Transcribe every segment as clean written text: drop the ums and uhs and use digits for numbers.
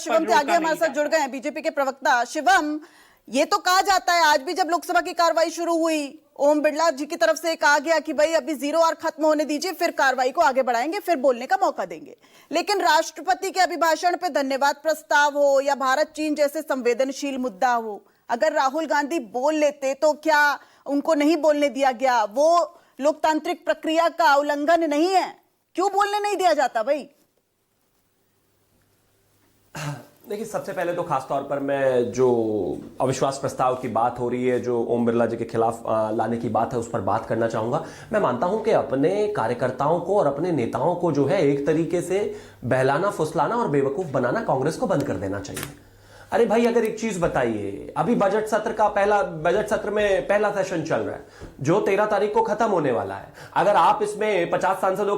शिवम त्यागी हमारे साथ जुड़ गए हैं, बीजेपी के प्रवक्ता। शिवम, ये तो कहा जाता है आज भी जब लोकसभा की कार्रवाई शुरू हुई, ओम बिरला जी की तरफ से कहा गया कि भाई अभी 0 आवर खत्म होने दीजिए, फिर कार्रवाई को आगे बढ़ाएंगे, फिर बोलने का मौका देंगे। लेकिन राष्ट्रपति के अभिभाषण पे धन्यवाद प्रस्ताव हो या भारत चीन जैसे संवेदनशील मुद्दा हो, अगर राहुल गांधी बोल लेते तो क्या उनको नहीं बोलने दिया गया? वो लोकतांत्रिक प्रक्रिया का उल्लंघन नहीं है? क्यों बोलने नहीं दिया जाता भाई? देखिए, सबसे पहले तो खास तौर पर मैं जो अविश्वास प्रस्ताव की बात हो रही है, जो ओम बिरला जी के खिलाफ लाने की बात है, उस पर बात करना चाहूंगा। मैं मानता हूं कि अपने कार्यकर्ताओं को और अपने नेताओं को जो है एक तरीके से बहलाना, फुसलाना और बेवकूफ बनाना कांग्रेस को बंद कर देना चाहिए। अरे भाई, अगर एक चीज बताइए, अभी बजट सत्र में पहला सेशन चल रहा है जो 13 तारीख को खत्म होने वाला है। अगर आप इसमें 50 सांसदों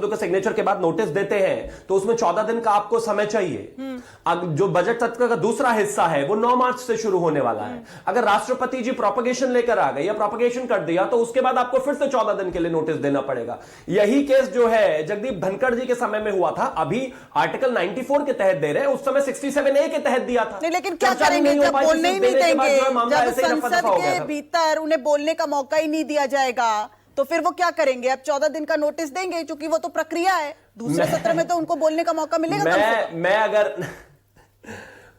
का सिग्नेचर के बाद नोटिस देते हैं तो उसमें 14 दिन का आपको समय चाहिए। अब जो बजट सत्र का दूसरा हिस्सा है वो 9 मार्च से शुरू होने वाला है। अगर राष्ट्रपति जी प्रोपगेशन लेकर आ गए या प्रोपगेशन कर दिया तो उसके बाद आपको फिर से 14 दिन के लिए नोटिस देना पड़ेगा। यही केस जो है जगदीप धनखड़ जी के समय में हुआ था। अभी आर्टिकल 94 के तहत दे रहे हैं, उस समय 67A के तहत दिया था। नहीं, लेकिन क्या करेंगे जब बोलने ही नहीं देंगे? जब संसद के भीतर उन्हें बोलने का मौका ही नहीं दिया जाएगा तो फिर वो क्या करेंगे? अब 14 दिन का नोटिस देंगे, क्योंकि वो तो प्रक्रिया है। दूसरे सत्र में तो उनको बोलने का मौका मिलेगा।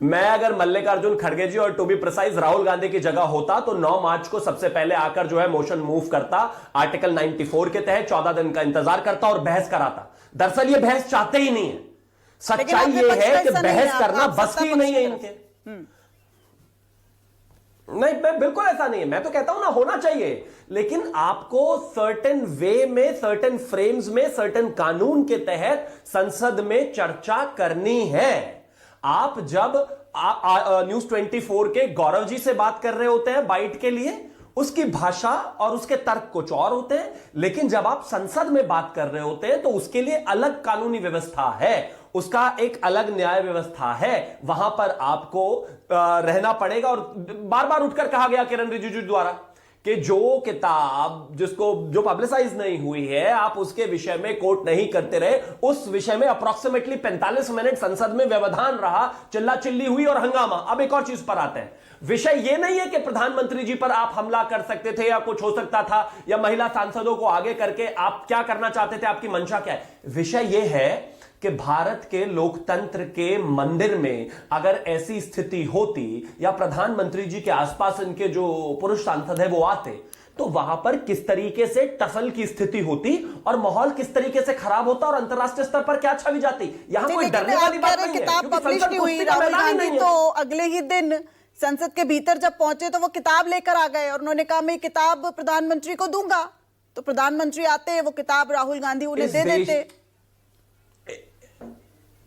मैं अगर मल्लिकार्जुन खड़गे जी और to be precise Rahul Gandhi की जगह होता तो 9 मार्च को सबसे पहले आकर जो है मोशन मूव करता, आर्टिकल 94 के तहत 14 दिन का इंतजार करता और बहस कराता। दरअसल ये बहस चाहते ही नहीं है। सच्चाई ये है कि बहस करना बस की नहीं है इनके। नहीं, मैं बिल्कुल ऐसा नहीं है। मैं तो कहता हूं ना, होना चाहिए, लेकिन आपको सर्टेन वे में, सर्टेन फ्रेम्स में, सर्टेन कानून के तहत संसद में चर्चा करनी है। आप जब न्यूज 24 के गौरव जी से बात कर रहे होते हैं बाइट के लिए, उसकी भाषा और उसके तर्क कुछ और होते हैं, लेकिन जब आप संसद में बात कर रहे होते हैं तो उसके लिए अलग कानूनी व्यवस्था है, उसका एक अलग न्याय व्यवस्था है। वहां पर आपको रहना पड़ेगा। और बार बार उठकर कहा गया किरण रिजिजू द्वारा कि जो किताब जो पब्लिसाइज नहीं हुई है, आप उसके विषय में कोट नहीं करते रहे। उस विषय में अप्रोक्सीमेटली 45 मिनट संसद में व्यवधान रहा, चिल्ला चिल्ली हुई और हंगामा। अब एक और चीज पर आते हैं। विषय यह नहीं है कि प्रधानमंत्री जी पर आप हमला कर सकते थे या कुछ हो सकता था, या महिला सांसदों को आगे करके आप क्या करना चाहते थे, आपकी मंशा क्या है। विषय यह है कि भारत के लोकतंत्र के मंदिर में अगर ऐसी स्थिति होती या प्रधानमंत्री जी के आसपास इनके जो पुरुष सांसद है वो आते, तो वहां पर किस तरीके से टसल की स्थिति होती और माहौल किस तरीके से खराब होता और अंतरराष्ट्रीय स्तर पर क्या छवि जाती। यहां कोई डरने वाली बात नहीं है। किताब पब्लिश नहीं हुई, राहुल गांधी तो अगले ही दिन संसद के भीतर जब पहुंचे तो वो किताब लेकर आ गए और उन्होंने कहा मैं किताब प्रधानमंत्री को दूंगा। तो प्रधानमंत्री आते, वो किताब राहुल गांधी उन्हें दे देते।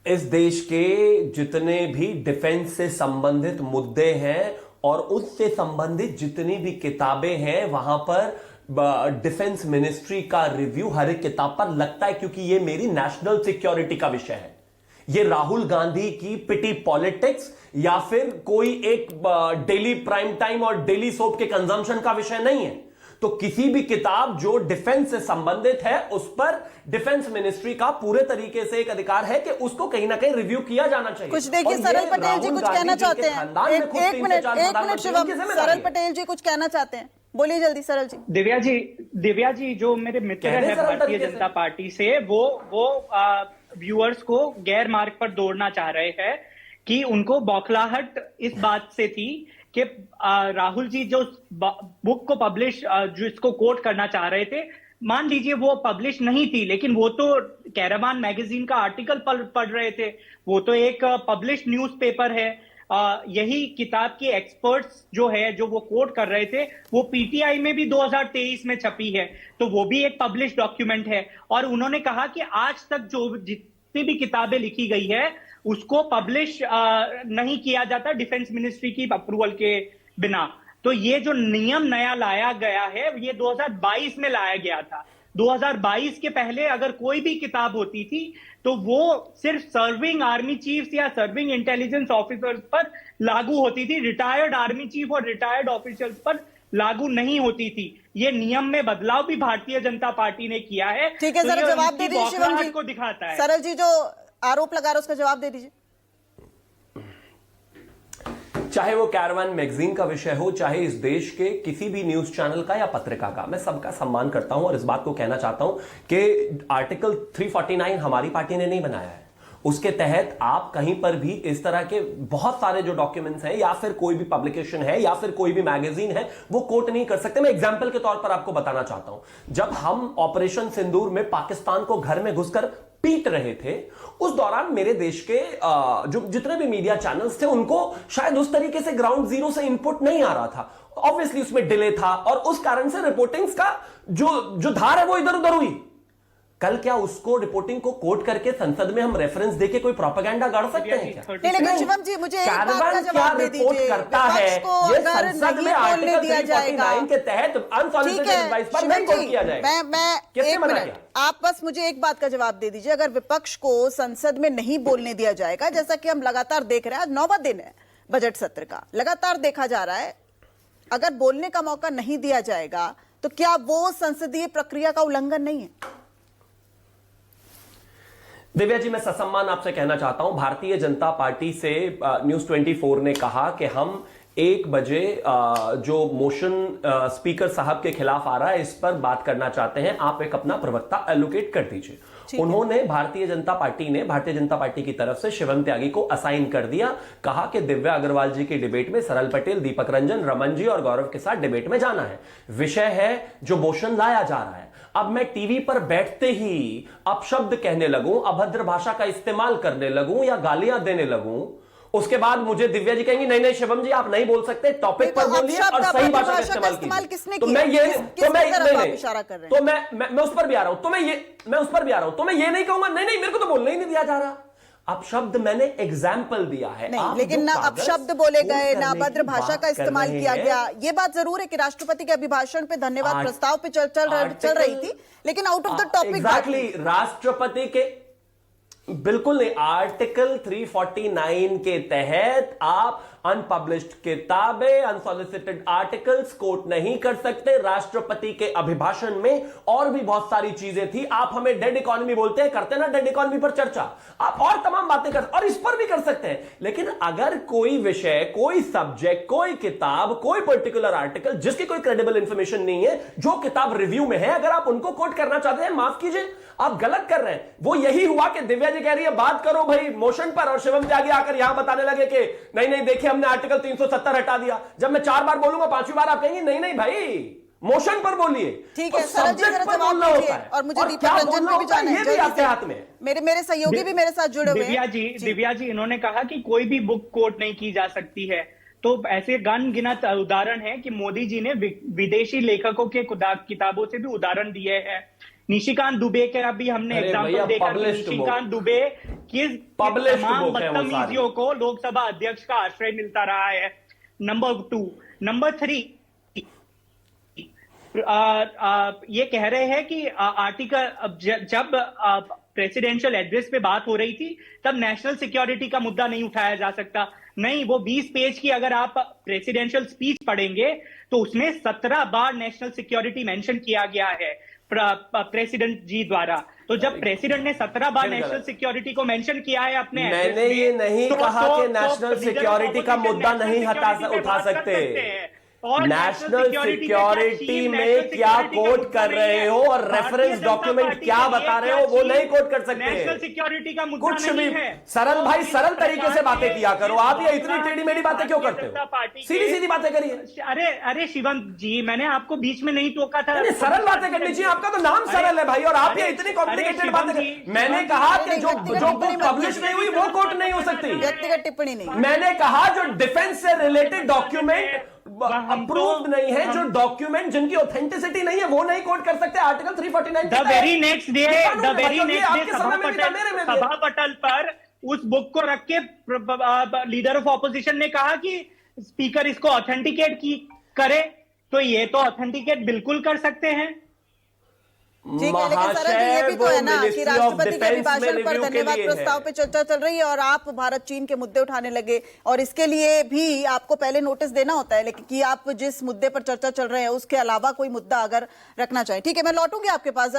इस देश के जितने भी डिफेंस से संबंधित मुद्दे हैं और उससे संबंधित जितनी भी किताबें हैं, वहां पर डिफेंस मिनिस्ट्री का रिव्यू हर एक किताब पर लगता है, क्योंकि ये मेरी नेशनल सिक्योरिटी का विषय है। ये राहुल गांधी की पिटी पॉलिटिक्स या फिर कोई एक डेली प्राइम टाइम और डेली सोप के कंजम्पशन का विषय नहीं है। तो किसी भी किताब जो डिफेंस से संबंधित है, उस पर डिफेंस मिनिस्ट्री का पूरे तरीके से एक अधिकार है कि उसको कहीं ना कहीं रिव्यू किया जाना चाहिए। कुछ देखिए, सरल पटेल जी कुछ कहना चाहते हैं। एक मिनट शिवम, सरल पटेल जी कुछ कहना चाहते हैं, बोलिए जल्दी सरल जी। दिव्या जी जो मेरे मित्र हैं भारतीय जनता पार्टी से, वो व्यूअर्स को गैर मार्ग पर दौड़ना चाह रहे हैं कि उनको बौखलाहट इस बात से थी कि राहुल जी जो बुक को पब्लिश, जो इसको कोट करना चाह रहे थे, मान लीजिए वो पब्लिश नहीं थी, लेकिन वो तो कैरावान मैगजीन का आर्टिकल पढ़ रहे थे। वो तो एक पब्लिश न्यूज़पेपर है। यही किताब के एक्सपर्ट्स जो है, जो वो कोट कर रहे थे, वो पीटीआई में भी 2023 में छपी है, तो वो भी एक पब्लिश डॉक्यूमेंट है। और उन्होंने कहा कि आज तक जो जितनी भी किताबें लिखी गई है उसको पब्लिश नहीं किया जाता डिफेंस मिनिस्ट्री की अप्रूवल के बिना। तो ये जो नियम नया लाया गया है, ये 2022 में लाया गया था। 2022 के पहले अगर कोई भी किताब होती थी तो वो सिर्फ सर्विंग आर्मी चीफ्स या सर्विंग इंटेलिजेंस ऑफिसर्स पर लागू होती थी, रिटायर्ड आर्मी चीफ और रिटायर्ड ऑफिसर्स पर लागू नहीं होती थी। ये नियम में बदलाव भी भारतीय जनता पार्टी ने किया है। ठीक है सर, जवाब दे दीजिए शिवम जी को दिखाता है। सरल जी जो आरोप लगा रहे उसका जवाब दे दीजिए। चाहे वो कैरवान मैगजीन का विषय हो, चाहे इस देश के किसी भी न्यूज चैनल का या पत्रिका का, मैं सबका सम्मान करता हूं और इस बात को कहना चाहता हूं कि आर्टिकल 349 हमारी पार्टी ने नहीं बनाया है। उसके तहत आप कहीं पर भी इस तरह के बहुत सारे जो डॉक्यूमेंट्स हैं या फिर कोई भी पब्लिकेशन है या फिर कोई भी मैगजीन है वो कोट नहीं कर सकते। मैं एग्जांपल के तौर पर आपको बताना चाहता हूं, जब हम ऑपरेशन सिंदूर में पाकिस्तान को घर में घुसकर पीट रहे थे, उस दौरान मेरे देश के जो जितने भी मीडिया चैनल्स थे उनको शायद उस तरीके से ग्राउंड जीरो से इनपुट नहीं आ रहा था। ऑब्वियसली उसमें डिले था और उस कारण से रिपोर्टिंग्स का जो धार है वो इधर उधर हुई। कल क्या उसको रिपोर्टिंग को कोट करके संसद में हम रेफरेंस देके कोई प्रोपेगेंडा गाड़ सकते हैं क्या? लेकिन शिवम जी मुझे एक बात का जवाब दे दीजिए, करता है ये संसद में आर्टिकल 349 के तहत अनसॉलिसिटेड एडवाइस पर नहीं कोट किया जाएगा। मैं एक मिनट, आप बस मुझे एक बात का जवाब दे दीजिए। अगर विपक्ष को संसद में नहीं बोलने दिया जाएगा, जैसा कि हम लगातार देख रहे हैं, आज 9वां दिन है बजट सत्र का, लगातार देखा जा रहा है, अगर बोलने का मौका नहीं दिया जाएगा तो क्या वो संसदीय प्रक्रिया का उल्लंघन नहीं है? दिव्या जी, मैं ससम्मान आपसे कहना चाहता हूं, भारतीय जनता पार्टी से न्यूज 24 ने कहा कि हम 1 बजे जो मोशन स्पीकर साहब के खिलाफ आ रहा है इस पर बात करना चाहते हैं, आप एक अपना प्रवक्ता एलोकेट कर दीजिए। उन्होंने भारतीय जनता पार्टी की तरफ से शिवम त्यागी को असाइन कर दिया, कहा कि दिव्या अग्रवाल जी की डिबेट में सरल पटेल, दीपक रंजन, रमन जी और गौरव के साथ डिबेट में जाना है। विषय है जो मोशन लाया जा रहा है। अब मैं टीवी पर बैठते ही अपशब्द कहने लगूं, अभद्र भाषा का इस्तेमाल करने लगूं या गालियां देने लगूं, उसके बाद मुझे दिव्या जी कहेंगी नहीं नहीं शिवम जी आप नहीं बोल सकते, टॉपिक पर बोलिए और सही भाषा का इस्तेमाल कीजिए। तो मैं ये तो मैं उस पर भी आ रहा हूं, तो मैं उस पर भी आ रहा हूं, तो मैं ये नहीं कहूंगा नहीं नहीं मेरे को तो बोलने ही नहीं दिया जा रहा। अपशब्द मैंने एग्जाम्पल दिया है, नहीं, लेकिन ना अपशब्द बोले गए, ना अभद्र भाषा का इस्तेमाल किया गया। ये बात जरूर है कि राष्ट्रपति के अभिभाषण पे धन्यवाद प्रस्ताव पे चल रही थी, लेकिन out of the topic. Exactly, राष्ट्रपति के बिल्कुल नहीं, आर्टिकल 349 के तहत आप अनपब्लिश्ड किताबें, अनसॉलिसिटेड आर्टिकल्स कोट नहीं कर सकते। राष्ट्रपति के अभिभाषण में और भी बहुत सारी चीजें थी। आप हमें डेड इकोनॉमी बोलते हैं, करते ना डेड इकोनॉमी पर चर्चा, आप और तमाम बातें कर और इस पर भी कर सकते हैं। लेकिन अगर कोई विषय, कोई सब्जेक्ट, कोई किताब, कोई पर्टिकुलर आर्टिकल जिसकी कोई क्रेडिबल इंफॉर्मेशन नहीं है, जो किताब रिव्यू में है, अगर आप उनको कोट करना चाहते हैं, माफ कीजिए आप गलत कर रहे हैं। वो यही हुआ कि दिव्या जी कह रही है बात करो भाई मोशन पर, और शिवम त्यागी आकर यहां बताने लगे कि नहीं नहीं देखिए हमने आर्टिकल 370 हटा दिया। जब मैं 4 बार बोलूंगा 5वीं बार आप कहेंगे नहीं नहीं भाई मोशन पर बोलिए। ठीक है, सब्जेक्ट पर बोलना होता है। और मुझे दीपक रंजन पे भी जाना है, ये भी आपके हाथ में। मेरे सहयोगी भी मेरे साथ जुड़े हुए हैं। दिव्या जी इन्होंने कहा कि कोई भी बुक कोट नहीं की जा सकती है, तो ऐसे गिनत उदाहरण है कि मोदी जी ने विदेशी लेखकों के किताबों से भी उदाहरण दिए हैं। निशिकांत दुबे के अभी हमने एग्जाम्पल देखा कि निशिकांत दुबे किस तमाम बदतमीजियों को लोकसभा अध्यक्ष का आश्रय मिलता रहा है। नंबर 2, नंबर 3 ये कह रहे हैं कि आर्टिकल जब प्रेसिडेंशियल एड्रेस पे बात हो रही थी तब नेशनल सिक्योरिटी का मुद्दा नहीं उठाया जा सकता। नहीं, वो 20 पेज की अगर आप प्रेसिडेंशियल स्पीच पढ़ेंगे तो उसमें 17 बार नेशनल सिक्योरिटी मेंशन किया गया है प्रेसिडेंट जी द्वारा। तो जब प्रेसिडेंट ने 17 बार नेशनल सिक्योरिटी को मेंशन किया है अपने, मैंने ये नहीं कहा कि नेशनल सिक्योरिटी का मुद्दा नहीं उठा सकते। नेशनल सिक्योरिटी में क्या कोट कर रहे हो और रेफरेंस डॉक्यूमेंट क्या बता रहे हो वो नहीं कोट कर सकते। नेशनल सिक्योरिटी का मुद्दा कुछ भी सरल भाई, सरल तरीके से बातें किया करो। आप ये इतनी टेढ़ी मेढ़ी बातें क्यों करते हो? सीधी सीधी बातें करिए। अरे शिवम जी, मैंने आपको बीच में नहीं टोका था। सरल बातें करनी चाहिए, आपका तो नाम सरल है भाई, और आप ये इतनी कॉम्प्लिकेटेड बातें। मैंने कहा कि जो बुक पब्लिश नहीं हुई वो कोट नहीं हो सकती, व्यक्तिगत टिप्पणी नहीं। मैंने कहा जो डिफेंस से रिलेटेड डॉक्यूमेंट अप्रूव्ड नहीं है, जो डॉक्यूमेंट जिनकी ऑथेंटिसिटी नहीं है वो नहीं कोट कर सकते। Article 349 the very next day सभा पटल पर उस बुक को रख के लीडर ऑफ ऑपोजिशन ने कहा कि स्पीकर इसको ऑथेंटिकेट करे, तो ये तो ऑथेंटिकेट बिल्कुल कर सकते हैं। ठीक है, लेकिन सर ये भी तो है ना कि राष्ट्रपति के अभिभाषण पर धन्यवाद प्रस्ताव पे चर्चा चल रही है और आप भारत चीन के मुद्दे उठाने लगे, और इसके लिए भी आपको पहले नोटिस देना होता है, लेकिन कि आप जिस मुद्दे पर चर्चा चल रहे हैं उसके अलावा कोई मुद्दा अगर रखना चाहें। ठीक है, मैं लौटूंगी आपके पास।